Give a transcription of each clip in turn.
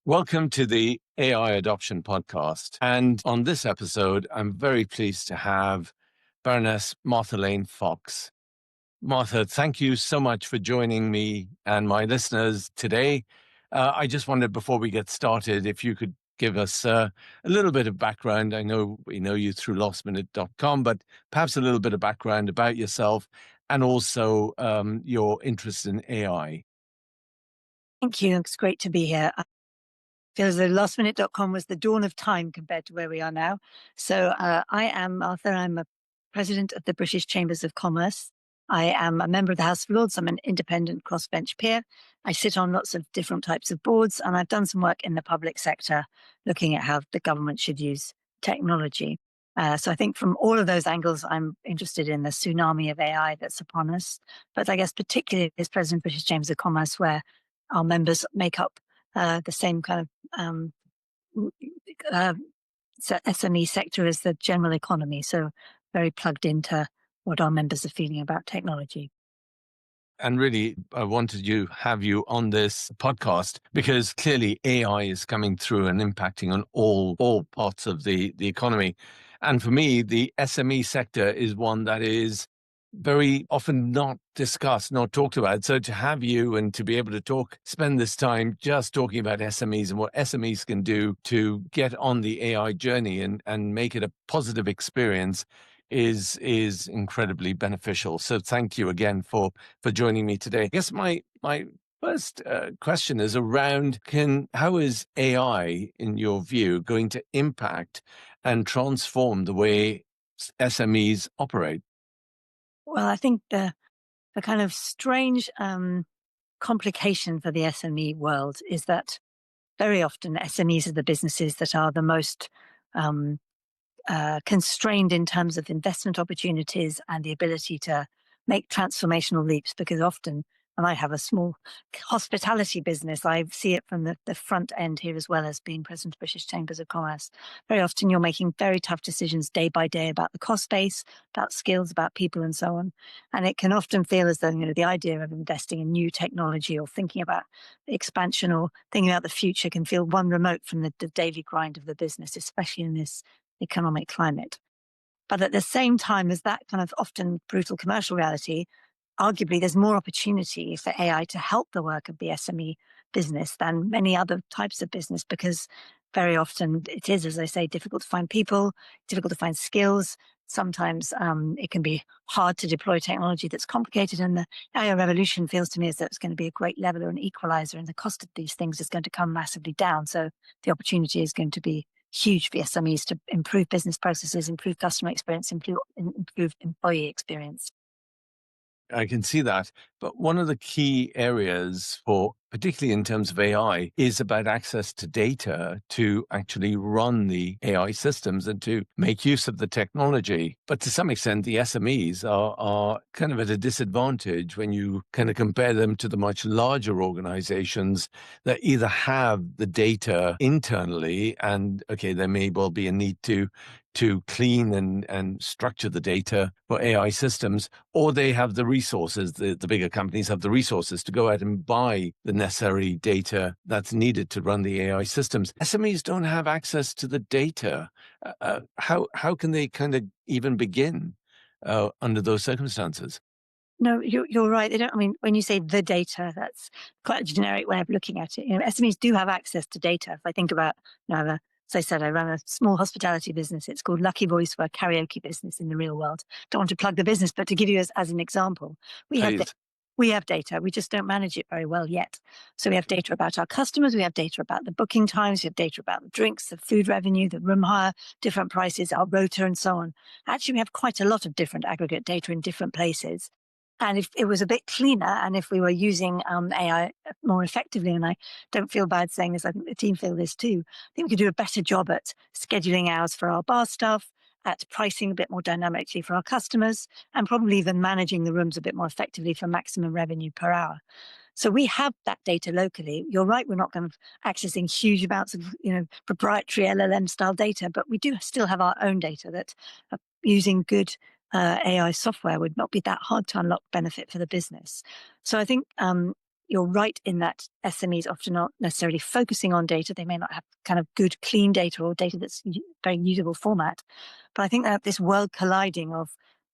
Welcome to the AI Adoption Podcast. And on this episode, I'm very pleased to have Baroness Martha Lane Fox. Martha, thank you so much for joining me and my listeners today. I just wondered before we get started, if you could give us a little bit of background. I know we know you through lostminute.com, but perhaps a little bit of background about yourself and also your interest in AI. Thank you. It's great to be here. I feel as though lastminute.com was the dawn of time compared to where we are now. So I am Martha. I'm a president of the British Chambers of Commerce. I am a member of the House of Lords. I'm an independent crossbench peer. I sit on lots of different types of boards, and I've done some work in the public sector looking at how the government should use technology. So I think from all of those angles, I'm interested in the tsunami of AI that's upon us. But I guess particularly as president of British Chambers of Commerce, where our members make up the same kind of uh, SME sector as the general economy. So very plugged into what our members are feeling about technology. And really, I wanted to have you on this podcast because clearly AI is coming through and impacting on all parts of the economy. And for me, the SME sector is one that is very often not discussed, not talked about. So to have you and to be able to spend this time just talking about SMEs and what SMEs can do to get on the AI journey and make it a positive experience is incredibly beneficial. So thank you again for joining me today. I guess my first question is around how is AI, in your view, going to impact and transform the way SMEs operate? Well, I think the kind of strange complication for the SME world is that very often SMEs are the businesses that are the most constrained in terms of investment opportunities and the ability to make transformational leaps, because often, and I have a small hospitality business, I see it from the front end here as well as being president of British Chambers of Commerce. Very often you're making very tough decisions day by day about the cost base, about skills, about people and so on. And it can often feel as though, the idea of investing in new technology or thinking about expansion or thinking about the future can feel one remote from the daily grind of the business, especially in this economic climate. But at the same time as that kind of often brutal commercial reality, arguably there's more opportunity for AI to help the work of the SME business than many other types of business, because very often it is, as I say, difficult to find people, difficult to find skills. Sometimes it can be hard to deploy technology that's complicated, and the AI revolution feels to me as though it's going to be a great leveler and equalizer, and the cost of these things is going to come massively down. So the opportunity is going to be huge for SMEs to improve business processes, improve customer experience, improve employee experience. I can see that. But one of the key areas particularly in terms of AI, is about access to data to actually run the AI systems and to make use of the technology. But to some extent, the SMEs are kind of at a disadvantage when you kind of compare them to the much larger organizations that either have the data internally and, okay, there may well be a need to clean and structure the data for AI systems, or they have the resources, the bigger companies have the resources to go out and buy the necessary data that's needed to run the AI systems. SMEs don't have access to the data. How can they kind of even begin under those circumstances? No, you're right. They don't. I mean, when you say the data, that's quite a generic way of looking at it. SMEs do have access to data. If I think about, as I said, I run a small hospitality business. It's called Lucky Voice. We're a karaoke business in the real world. Don't want to plug the business, but to give you as an example, we have Please. we have data. We just don't manage it very well yet. So we have data about our customers. We have data about the booking times. We have data about the drinks, the food revenue, the room hire, different prices, our rota, and so on. Actually, we have quite a lot of different aggregate data in different places. And if it was a bit cleaner, and if we were using AI more effectively, and I don't feel bad saying this, I think the team feel this too, I think we could do a better job at scheduling hours for our bar staff, at pricing a bit more dynamically for our customers, and probably even managing the rooms a bit more effectively for maximum revenue per hour. So we have that data locally. You're right, we're not kind of accessing huge amounts of proprietary LLM style data, but we do still have our own data that using good AI software would not be that hard to unlock benefit for the business. So I think you're right in that SMEs often aren't necessarily focusing on data. They may not have kind of good, clean data or data that's very usable format. But I think that this world colliding of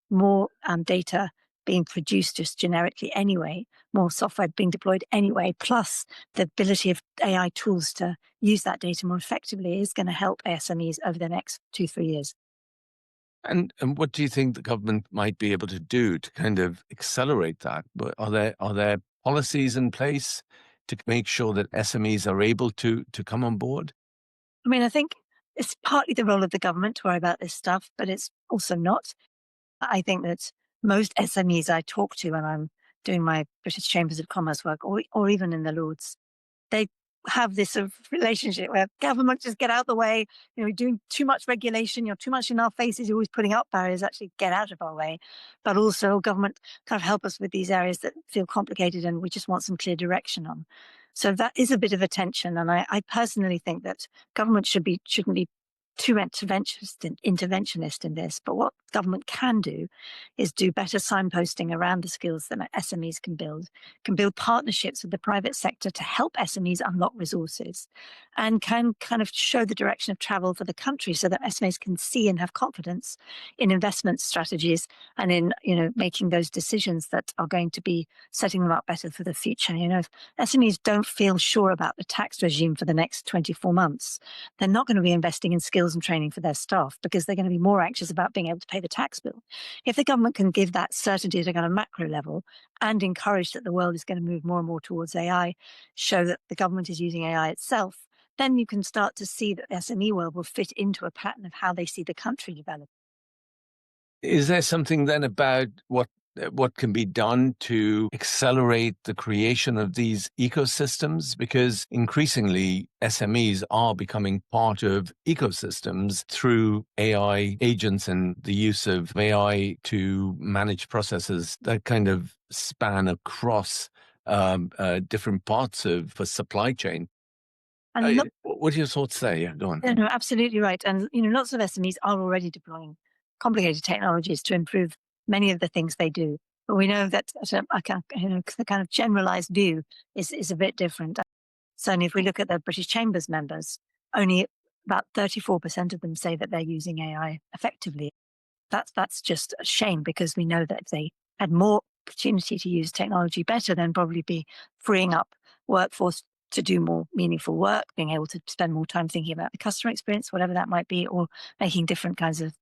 more data being produced just generically anyway, more software being deployed anyway, plus the ability of AI tools to use that data more effectively is going to help SMEs over the next 2-3 years. And what do you think the government might be able to do to kind of accelerate that? But are there policies in place to make sure that SMEs are able to come on board? I mean, I think it's partly the role of the government to worry about this stuff, but it's also not. I think that most SMEs I talk to when I'm doing my British Chambers of Commerce work, or even in the Lords, they have this sort of relationship where government just get out the way. You're doing too much regulation. You're too much in our faces. You're always putting up barriers. Actually, get out of our way. But also, government kind of help us with these areas that feel complicated, and we just want some clear direction on. So that is a bit of a tension, and I personally think that government shouldn't be too interventionist in this. But what government can do is do better signposting around the skills that SMEs can build partnerships with the private sector to help SMEs unlock resources, and can kind of show the direction of travel for the country so that SMEs can see and have confidence in investment strategies and in making those decisions that are going to be setting them up better for the future. If SMEs don't feel sure about the tax regime for the next 24 months, they're not going to be investing in skills and training for their staff because they're going to be more anxious about being able to pay the tax bill. If the government can give that certainty at a kind of macro level and encourage that the world is going to move more and more towards AI, show that the government is using AI itself, then you can start to see that the SME world will fit into a pattern of how they see the country develop. Is there something then about what can be done to accelerate the creation of these ecosystems? Because increasingly SMEs are becoming part of ecosystems through AI agents and the use of AI to manage processes that kind of span across different parts of the supply chain. And What are your thoughts there? Yeah, go on. no, no, absolutely right. And lots of SMEs are already deploying complicated technologies to improve many of the things they do. But we know that the kind of generalized view is a bit different. Certainly, if we look at the British Chambers members, only about 34% of them say that they're using AI effectively. That's just a shame, because we know that if they had more opportunity to use technology better, then probably be freeing up workforce to do more meaningful work, being able to spend more time thinking about the customer experience, whatever that might be, or making different kinds of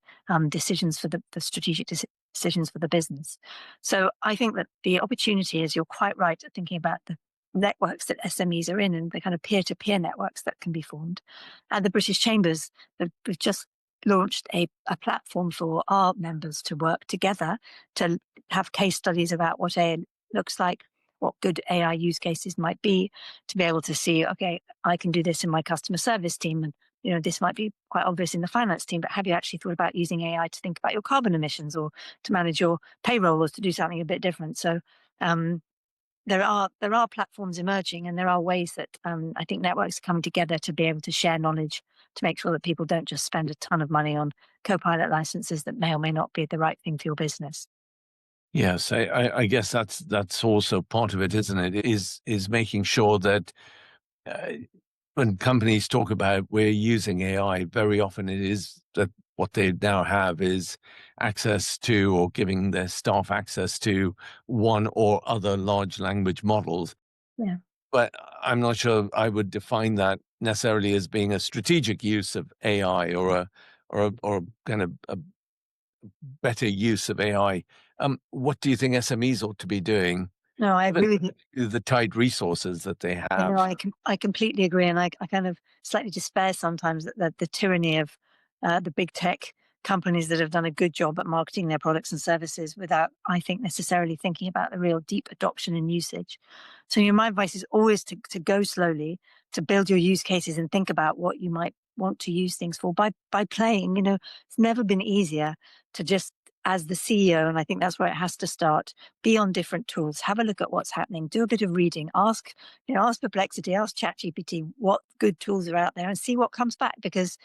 decisions for the strategic decisions for the business. So I think that the opportunity is, you're quite right at thinking about the networks that SMEs are in and the kind of peer-to-peer networks that can be formed. At the British Chambers, we've just launched a platform for our members to work together to have case studies about what AI looks like, what good AI use cases might be, to be able to see, okay, I can do this in my customer service team, and this might be quite obvious in the finance team, but have you actually thought about using AI to think about your carbon emissions, or to manage your payroll, or to do something a bit different? So there are platforms emerging, and there are ways that I think networks come together to be able to share knowledge, to make sure that people don't just spend a ton of money on Copilot licenses that may or may not be the right thing for your business. Yes, I guess that's also part of it, isn't it? Is making sure that uh, when companies talk about we're using AI, very often it is that what they now have is access to, or giving their staff access to, one or other large language models. Yeah. But I'm not sure I would define that necessarily as being a strategic use of AI, or kind of a better use of AI. What do you think SMEs ought to be doing, No, I given agree with you. the tight resources that they I know, have? I completely agree, and I kind of slightly despair sometimes that the tyranny of the big tech companies that have done a good job at marketing their products and services without, I think, necessarily thinking about the real deep adoption and usage. So, my advice is always to go slowly, to build your use cases and think about what you might want to use things for by playing. It's never been easier to just, as the CEO, and I think that's where it has to start, be on different tools, have a look at what's happening, do a bit of reading, ask Perplexity, ask ChatGPT what good tools are out there, and see what comes back, because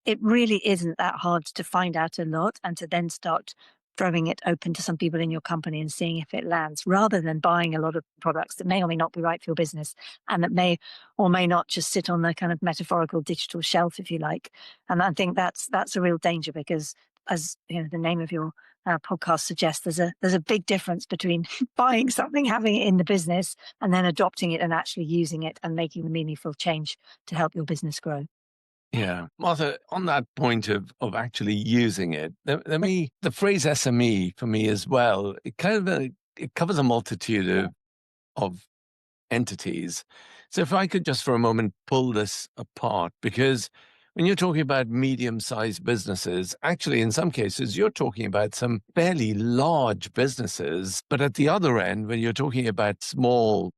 it really isn't that hard to find out a lot and to then start throwing it open to some people in your company and seeing if it lands, rather than buying a lot of products that may or may not be right for your business and that may or may not just sit on the kind of metaphorical digital shelf, if you like. And I think that's a real danger, because, as you know, the name of your podcast suggests, there's a big difference between buying something, having it in the business, and then adopting it and actually using it and making the meaningful change to help your business grow. Yeah. Martha, on that point of actually using it, the phrase SME for me as well, it kind of, it covers a multitude of entities. So if I could just for a moment pull this apart, because when you're talking about medium-sized businesses, actually in some cases you're talking about some fairly large businesses, but at the other end, when you're talking about small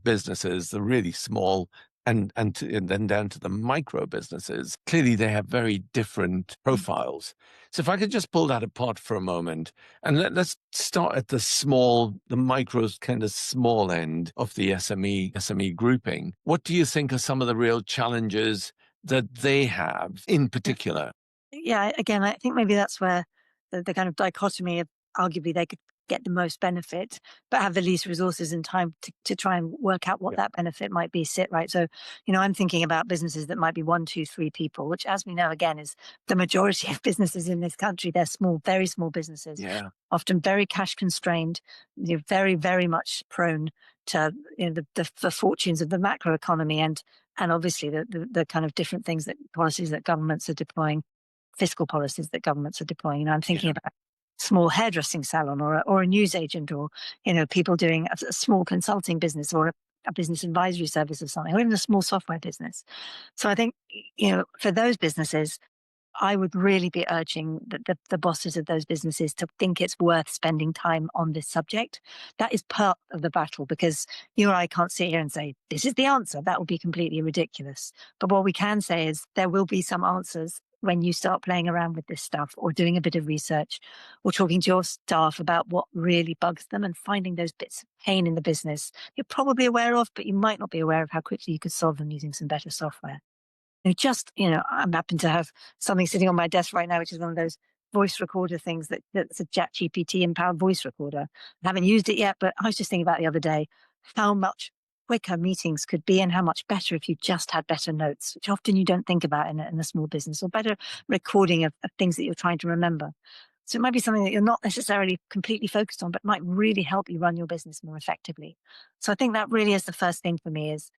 businesses, the really small, and then down to the micro businesses, clearly they have very different profiles. So if I could just pull that apart for a moment, and let's start at the micro kind of small end of the SME grouping. What do you think are some of the real challenges that they have in particular? Yeah, again, I think maybe that's where the kind of dichotomy of, arguably they could get the most benefit, but have the least resources and time to try and work out what Yeah. that benefit might be, sit right. So, I'm thinking about businesses that might be one, two, three people, which, as we know, again, is the majority of businesses in this country. They're small, very small businesses, Yeah. often very cash constrained. You're very, very much prone to the fortunes of the macro economy, and obviously the kind of different things, that policies that governments are deploying, fiscal policies that governments are deploying. I'm thinking Yeah. about small hairdressing salon, or a news agent, or people doing a small consulting business, or a business advisory service of something, or even a small software business. So I think, for those businesses, I would really be urging the bosses of those businesses to think it's worth spending time on this subject. That is part of the battle, because you or I can't sit here and say, this is the answer. That would be completely ridiculous. But what we can say is there will be some answers when you start playing around with this stuff, or doing a bit of research, or talking to your staff about what really bugs them, and finding those bits of pain in the business you're probably aware of, but you might not be aware of how quickly you could solve them using some better software. I happen to have something sitting on my desk right now, which is one of those voice recorder things that's a chat GPT empowered voice recorder. I haven't used it yet, but I was just thinking about the other day how much quicker meetings could be, and how much better if you just had better notes, which often you don't think about in a small business, or better recording of things that you're trying to remember. So it might be something that you're not necessarily completely focused on, but might really help you run your business more effectively. So I think that really is the first thing for me, is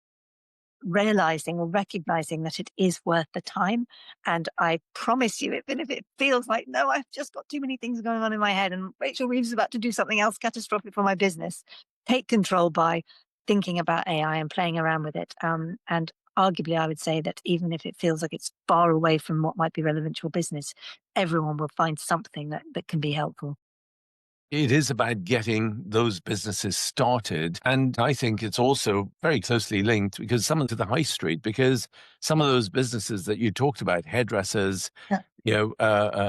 realizing or recognizing that it is worth the time. And I promise you, even if it feels like, no, I've just got too many things going on in my head, and Rachel Reeves is about to do something else catastrophic for my business, take control by thinking about AI and playing around with it. And arguably, I would say that even if it feels like it's far away from what might be relevant to your business, everyone will find something that can be helpful. It is about getting those businesses started. And I think it's also very closely linked, because some of to the high street, because some of those businesses that you talked about, hairdressers, Yeah.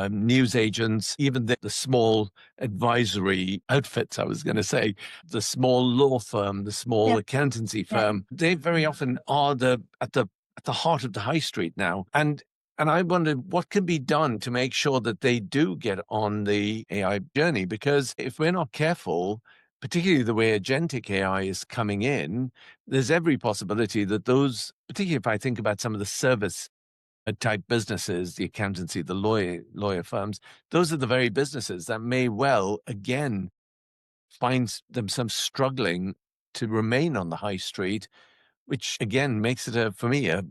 news agents, even the small advisory outfits, I was going to say, the small law firm, the small Yeah. accountancy Yeah. firm, they very often are at the heart of the high street now. And I wondered what can be done to make sure that they do get on the AI journey, because if we're not careful, particularly the way agentic AI is coming in, there's every possibility that those, particularly if I think about some of the service type businesses, the accountancy, the lawyer firms, those are the very businesses that may well again find themselves struggling to remain on the high street, which again makes it for me a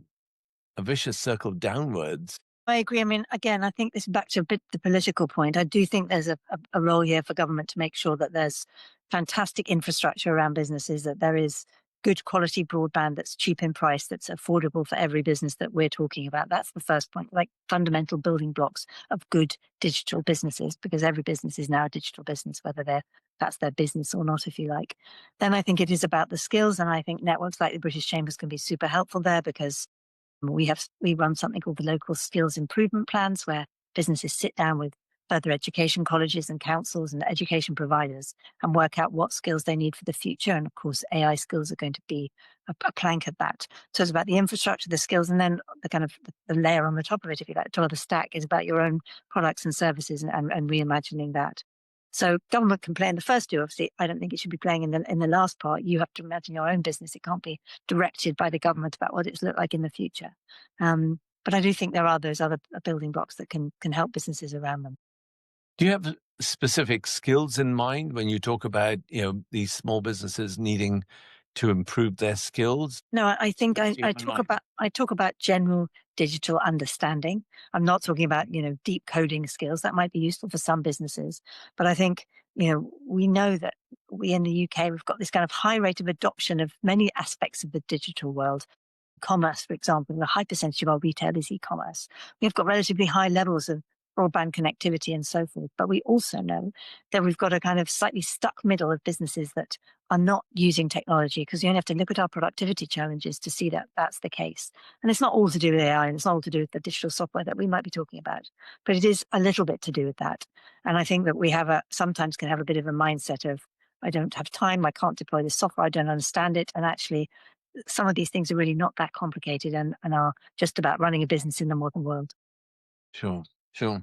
vicious circle downwards. I agree. I mean, again, I think this is back to a bit the political point. I do think there's a role here for government to make sure that there's fantastic infrastructure around businesses, that there is good quality broadband that's cheap in price, that's affordable for every business that we're talking about. That's the first point, like fundamental building blocks of good digital businesses, because every business is now a digital business, whether that's their business or not, if you like. Then I think it is about the skills, and I think networks like the British Chambers can be super helpful there, because we run something called the local skills improvement plans, where businesses sit down with further education colleges and councils and education providers and work out what skills they need for the future. And of course, AI skills are going to be a plank of that. So it's about the infrastructure, the skills, and then the kind of the layer on the top of it, if you like, top of the stack is about your own products and services and reimagining that. So government can play in the first two. Obviously, I don't think it should be playing in the last part. You have to imagine your own business. It can't be directed by the government about what it's look like in the future. But I do think there are those other building blocks that can help businesses around them. Do you have specific skills in mind when you talk about, these small businesses needing to improve their skills? No, I think What do you I have in talk mind? about general digital understanding. I'm not talking about deep coding skills that might be useful for some businesses, but I think we know that we in the UK we've got this kind of high rate of adoption of many aspects of the digital world. Commerce, for example, a high percentage of our retail is e-commerce. We've got relatively high levels of broadband connectivity and so forth. But we also know that we've got a kind of slightly stuck middle of businesses that are not using technology, because you only have to look at our productivity challenges to see that that's the case. And it's not all to do with AI and it's not all to do with the digital software that we might be talking about, but it is a little bit to do with that. And I think that we sometimes can have a bit of a mindset of, I don't have time, I can't deploy this software, I don't understand it. And actually, some of these things are really not that complicated and are just about running a business in the modern world. Sure, sure.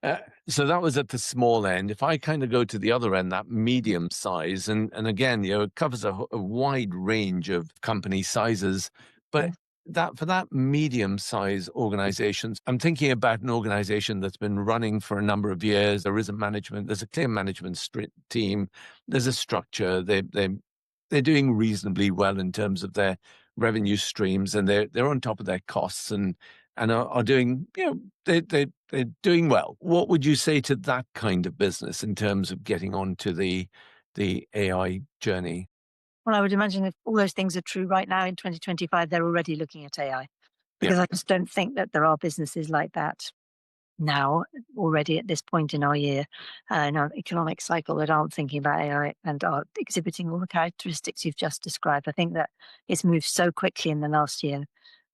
Uh, so that was at the small end. If I kind of go to the other end, that medium size, and again, it covers a wide range of company sizes, but Mm. that for that medium size organizations, I'm thinking about an organization that's been running for a number of years. There is a management, there's a clear management team, there's a structure. They're doing reasonably well in terms of their revenue streams, and they're on top of their costs and are doing, they're doing well. What would you say to that kind of business in terms of getting onto the AI journey? Well, I would imagine if all those things are true right now in 2025, they're already looking at AI, Yeah, because I just don't think that there are businesses like that now already at this point in our year, in our economic cycle, that aren't thinking about AI and are exhibiting all the characteristics you've just described. I think that it's moved so quickly in the last year.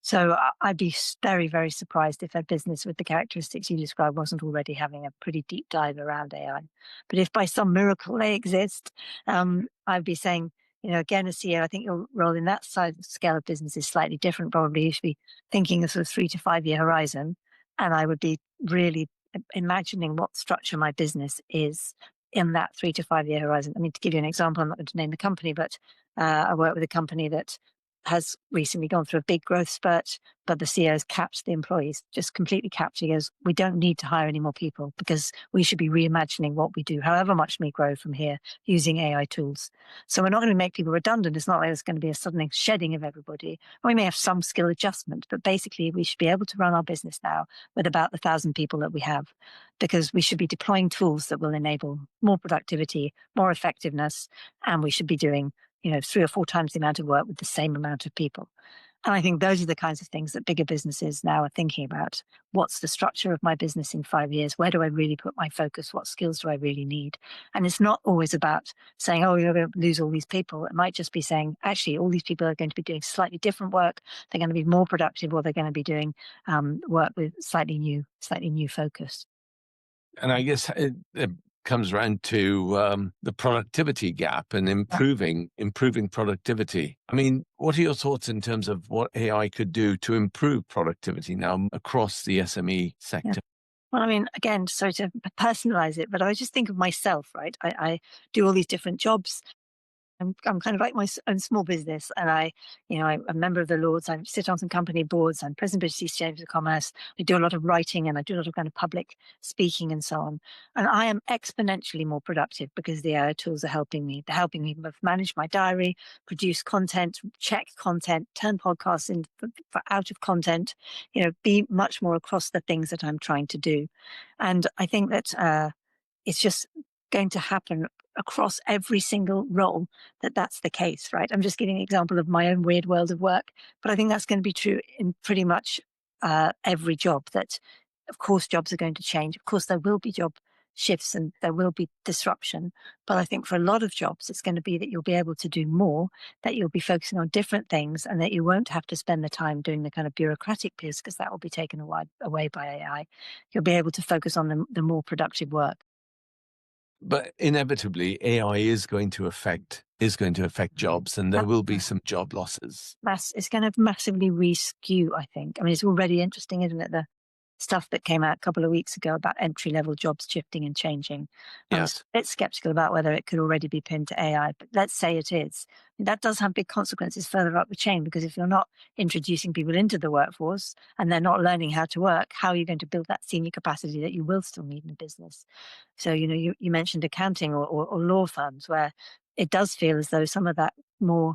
So I'd be very, very surprised if a business with the characteristics you described wasn't already having a pretty deep dive around AI. But if by some miracle they exist, I'd be saying, again, as CEO, I think your role in that size scale of business is slightly different. Probably you should be thinking a sort of 3 to 5 year horizon, and I would be really imagining what structure my business is in that 3 to 5 year horizon. I mean, to give you an example, I'm not going to name the company, but I work with a company that has recently gone through a big growth spurt, but the CEO has capped the employees, just completely capped. He goes, we don't need to hire any more people because we should be reimagining what we do, however much we grow from here, using AI tools. So we're not going to make people redundant. It's not like there's going to be a sudden shedding of everybody. We may have some skill adjustment, but basically we should be able to run our business now with about 1,000 people that we have, because we should be deploying tools that will enable more productivity, more effectiveness, and we should be doing 3 or 4 times the amount of work with the same amount of people. And I think those are the kinds of things that bigger businesses now are thinking about. What's the structure of my business in 5 years? Where do I really put my focus? What skills do I really need? And it's not always about saying, oh, you're going to lose all these people. It might just be saying, actually, all these people are going to be doing slightly different work. They're going to be more productive, or they're going to be doing work with slightly new focus. and I guess it comes around to the productivity gap and Yeah. improving productivity. I mean, what are your thoughts in terms of what AI could do to improve productivity now across the SME Yeah. sector? Well, I mean, again, sorry to personalize it, but I just think of myself, right? I do all these different jobs. I'm kind of like my own small business, and I'm a member of the Lords. I sit on some company boards. I'm president of British Chambers of Commerce. I do a lot of writing, and I do a lot of kind of public speaking and so on. And I am exponentially more productive because the AI tools are helping me. They're helping me both manage my diary, produce content, check content, turn podcasts in for out of content. Be much more across the things that I'm trying to do. And I think that it's just going to happen across every single role that's the case, right? I'm just giving an example of my own weird world of work, but I think that's going to be true in pretty much every job. That, of course, jobs are going to change. Of course, there will be job shifts and there will be disruption. But I think for a lot of jobs, it's going to be that you'll be able to do more, that you'll be focusing on different things, and that you won't have to spend the time doing the kind of bureaucratic piece because that will be taken away by AI. You'll be able to focus on the more productive work. But inevitably, AI is going to affect jobs, and there will be some job losses. It's going to massively re-skew, I think. I mean, it's already interesting, isn't it? The stuff that came out a couple of weeks ago about entry-level jobs shifting and changing. I was Yes. a bit skeptical about whether it could already be pinned to AI, but let's say it is. That does have big consequences further up the chain, because if you're not introducing people into the workforce and they're not learning how to work, how are you going to build that senior capacity that you will still need in a business? So, you mentioned accounting or law firms, where it does feel as though some of that more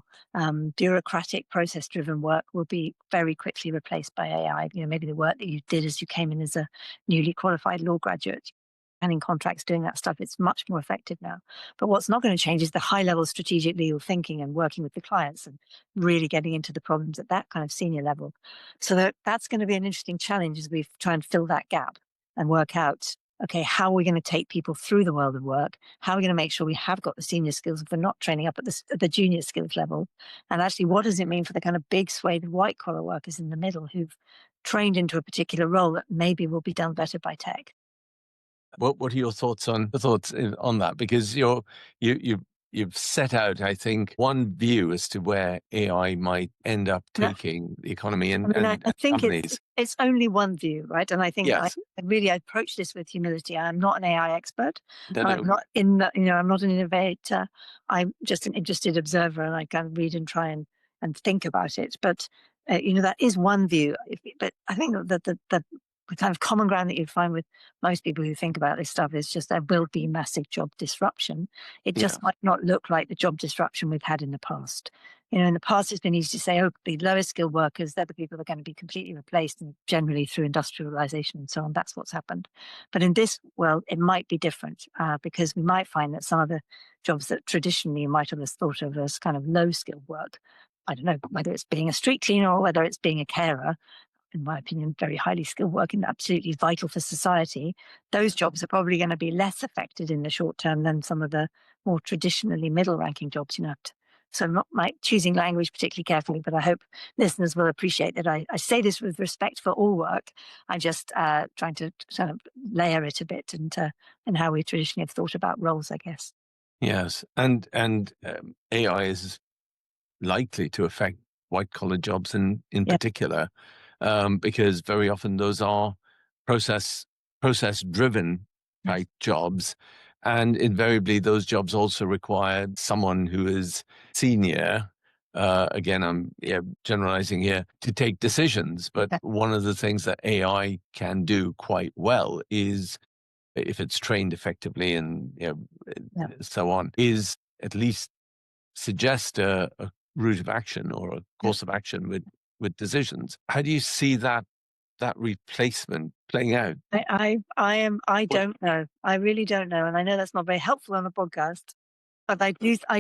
bureaucratic, process-driven work will be very quickly replaced by AI. Maybe the work that you did as you came in as a newly qualified law graduate, planning contracts, doing that stuff, it's much more effective now. But what's not going to change is the high-level strategic legal thinking and working with the clients and really getting into the problems at that kind of senior level. So that's going to be an interesting challenge as we try and fill that gap and work out, okay, how are we going to take people through the world of work? How are we going to make sure we have got the senior skills if we're not training up at the junior skills level? And actually, what does it mean for the kind of big swathe of white collar workers in the middle who've trained into a particular role that maybe will be done better by tech? What are your thoughts on that? Because you've set out, I think, one view as to where AI might end up No, taking the economy I and, mean, and, I and think companies. it's only one view, right? And I think Yes. I really approach this with humility. I'm not an AI expert, No, and I'm no. not I'm not an innovator. I'm just an interested observer, and I kind of read and try and think about it. But that is one view. But I think that the kind of common ground that you find with most people who think about this stuff is just there will be massive job disruption. It Yeah. just might not look like the job disruption we've had in the past. In the past, it's been easy to say, oh, the lowest skilled workers, they're the people that are going to be completely replaced, and generally through industrialization and so on. That's what's happened. But in this world, it might be different, because we might find that some of the jobs that traditionally you might have thought of as kind of low skilled work, I don't know, whether it's being a street cleaner or whether it's being a carer, in my opinion, very highly skilled work and absolutely vital for society, those jobs are probably going to be less affected in the short term than some of the more traditionally middle ranking jobs. So I'm not choosing language particularly carefully, but I hope listeners will appreciate that I say this with respect for all work. I'm just trying to sort of layer it a bit and how we traditionally have thought about roles, I guess. Yes. And AI is likely to affect white collar jobs in Yeah. particular, because very often those are process process driven Yes. type jobs, and invariably those jobs also require someone who is senior. Again, I'm generalizing here, to take decisions. But Yeah. one of the things that AI can do quite well is, if it's trained effectively and Yeah. so on, is at least suggest a route of action or a Yeah. course of action with decisions. How do you see that replacement playing out? I What? don't know. I really don't know, and I know that's not very helpful on a podcast. But I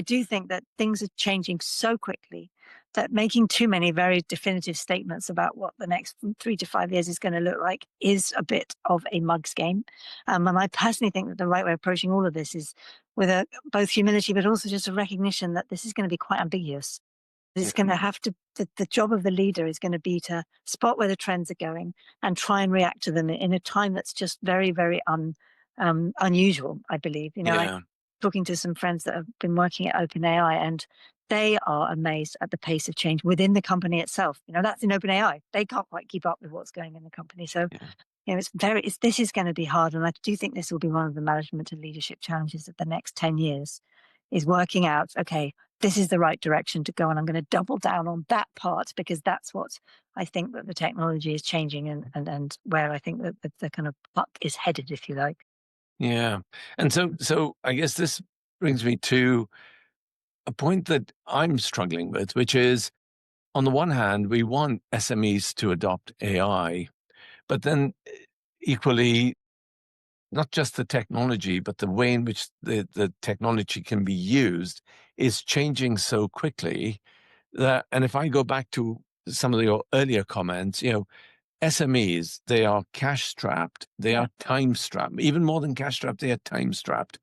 do think that things are changing so quickly that making too many very definitive statements about what the next 3 to 5 years is going to look like is a bit of a mug's game. And I personally think that the right way of approaching all of this is with both humility, but also just a recognition that this is going to be quite ambiguous. Yeah, It's going to have to, the job of the leader is going to be to spot where the trends are going and try and react to them in a time that's just very, very unusual, I believe. I yeah, talking to some friends that have been working at OpenAI, and they are amazed at the pace of change within the company itself. That's in OpenAI. They can't quite keep up with what's going in the company. So, yeah, this is going to be hard. And I do think this will be one of the management and leadership challenges of the next 10 years is working out, okay, this is the right direction to go. And I'm going to double down on that part because that's what I think that the technology is changing and where I think that the kind of puck is headed, if you like. yeah. And so I guess this brings me to a point that I'm struggling with, which is, on the one hand, we want SMEs to adopt AI, but then equally, not just the technology, but the way in which the technology can be used is changing so quickly that, and if I go back to some of your earlier comments, SMEs, they are cash strapped, they Yeah. are time strapped, even more than cash strapped, they are time strapped.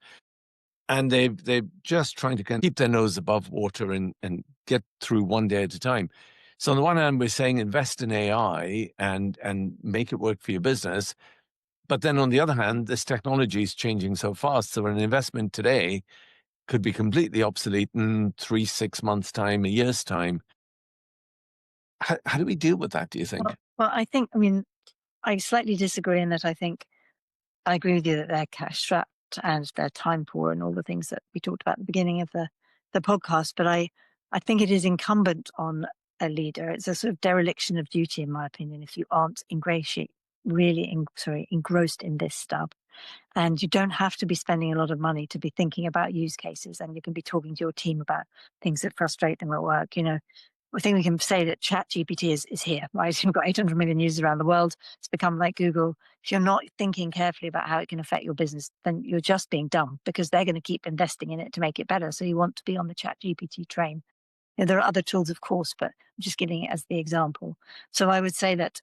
And they're just trying to kind of keep their nose above water and get through one day at a time. So on the one hand, we're saying invest in AI and make it work for your business. But then on the other hand, this technology is changing so fast. So an investment today could be completely obsolete in 3, 6 months' time, a year's time. How do we deal with that, do you think? Well, I think, I slightly disagree in that I agree with you that they're cash strapped and they're time poor and all the things that we talked about at the beginning of the podcast. But I think it is incumbent on a leader. It's a sort of dereliction of duty, in my opinion, if you aren't engrossed in this stuff. And you don't have to be spending a lot of money to be thinking about use cases, and you can be talking to your team about things that frustrate them at work. I think we can say that Chat GPT is here, right? We've got 800 million users around the world. It's become like Google. If you're not thinking carefully about how it can affect your business, then you're just being dumb, because they're going to keep investing in it to make it better. So you want to be on the Chat GPT train. There are other tools, of course, but I'm just giving it as the example. So I would say that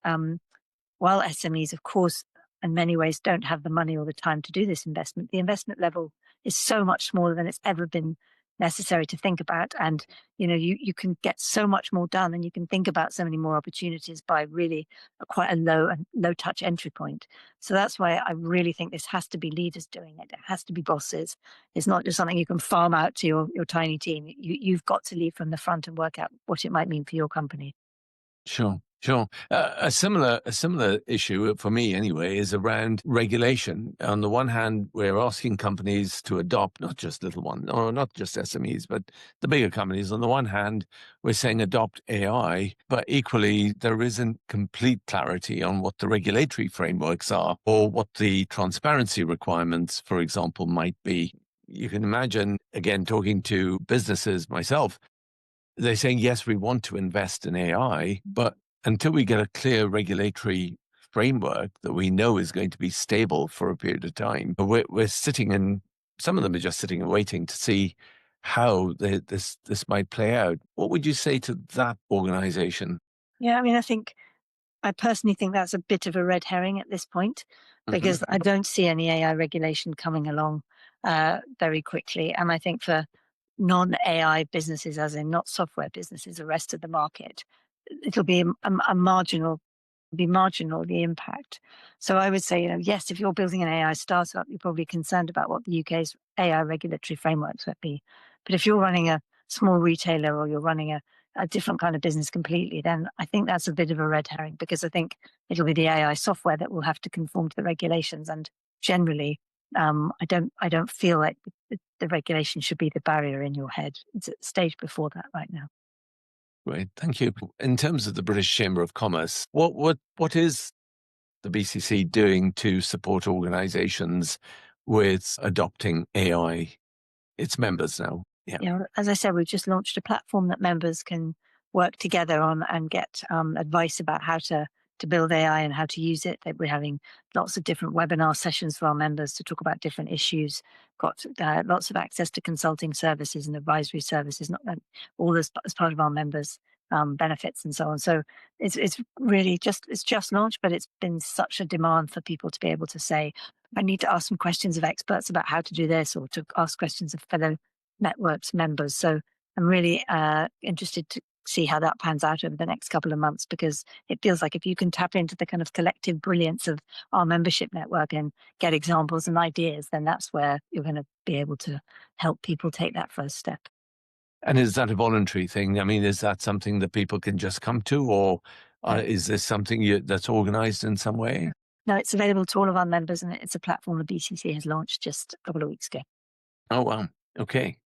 while SMEs, of course, in many ways don't have the money or the time to do this investment, the investment level is so much smaller than it's ever been necessary to think about. And, you can get so much more done, and you can think about so many more opportunities by really quite a low touch entry point. So that's why I really think this has to be leaders doing it. It has to be bosses. It's not just something you can farm out to your tiny team. You've got to lead from the front and work out what it might mean for your company. Sure, sure. A similar issue for me anyway is around regulation. On the one hand, we're asking companies to adopt, not just little ones, or not just SMEs, but the bigger companies. On the one hand, we're saying adopt AI, but equally there isn't complete clarity on what the regulatory frameworks are or what the transparency requirements, for example, might be. You can imagine, again, talking to businesses myself, they're saying, yes, we want to invest in AI, but until we get a clear regulatory framework that we know is going to be stable for a period of time, we're sitting in, some of them are just sitting and waiting to see how this might play out. What would you say to that organization? Yeah, I personally think that's a bit of a red herring at this point, Hmm. because I don't see any AI regulation coming along very quickly. And I think for non-AI businesses, as in not software businesses, the rest of the market, it'll be a marginal, the impact. So I would say, yes, if you're building an AI startup, you're probably concerned about what the UK's AI regulatory frameworks would be. But if you're running a small retailer, or you're running a different kind of business completely, then I think that's a bit of a red herring, because I think it'll be the AI software that will have to conform to the regulations. And generally, I don't feel like the regulation should be the barrier in your head. It's at the stage before that right now. Great, thank you. In terms of the British Chamber of Commerce, what is the BCC doing to support organizations with adopting AI? Its members now. Yeah. As I said, we've just launched a platform that members can work together on and get advice about how to build AI and how to use it. That we're having lots of different webinar sessions for our members to talk about different issues. Got lots of access to consulting services and advisory services, not all as part of our members' benefits and so on. So it's really just launched, but it's been such a demand for people to be able to say, I need to ask some questions of experts about how to do this, or to ask questions of fellow networks members. So I'm really interested to see how that pans out over the next couple of months, because it feels like if you can tap into the kind of collective brilliance of our membership network and get examples and ideas, then that's where you're going to be able to help people take that first step. And is that a voluntary thing? I mean, is that something that people can just come to, or So, is this something that's organized in some way? no, it's available to all of our members, and it's a platform the BCC has launched just a couple of weeks ago. Oh, wow. Okay.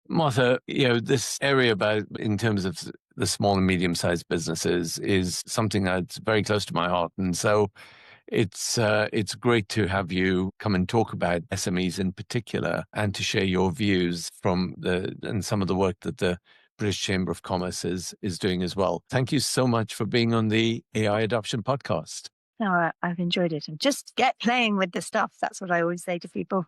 Martha, this area about in terms of the small and medium-sized businesses is something that's very close to my heart. And so it's great to have you come and talk about SMEs in particular, and to share your views from and some of the work that the British Chamber of Commerce is doing as well. Thank you so much for being on the AI Adoption Podcast. No, I've enjoyed it, and just get playing with the stuff. That's what I always say to people.